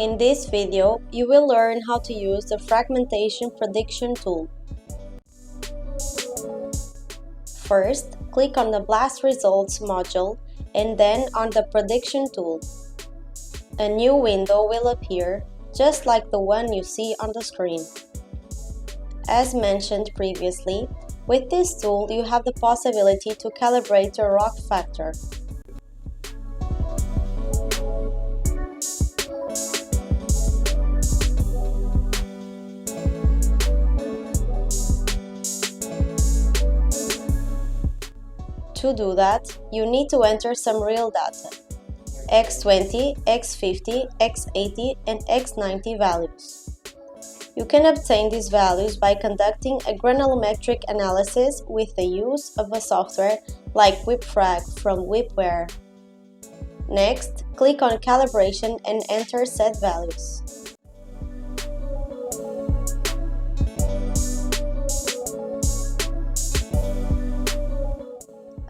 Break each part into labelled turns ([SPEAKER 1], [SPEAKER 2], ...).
[SPEAKER 1] In this video, you will learn how to use the Fragmentation Prediction tool. First, click on the Blast Results module and then on the Prediction tool. A new window will appear, just like the one you see on the screen. As mentioned previously, with this tool you have the possibility to calibrate your rock factor. To do that, you need to enter some real data, X20, X50, X80 and X90 values. You can obtain these values by conducting a granulometric analysis with the use of a software like WipFrag from Wipware. Next, click on Calibration and enter set values.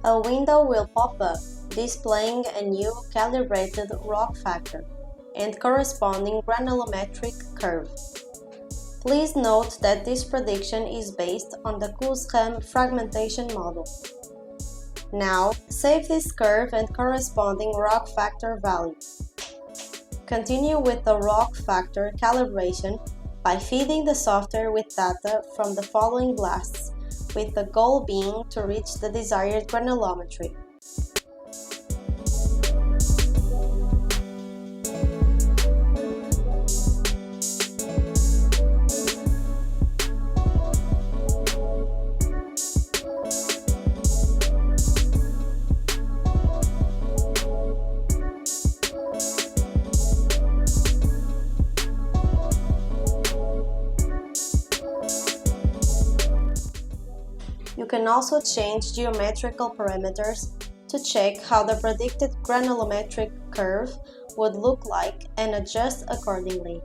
[SPEAKER 1] A window will pop up, displaying a new calibrated rock factor and corresponding granulometric curve. Please note that this prediction is based on the CUSRAM fragmentation model. Now, save this curve and corresponding rock factor value. Continue with the rock factor calibration by feeding the software with data from the following blasts, with the goal being to reach the desired granulometry. You can also change geometrical parameters to check how the predicted granulometric curve would look like and adjust accordingly.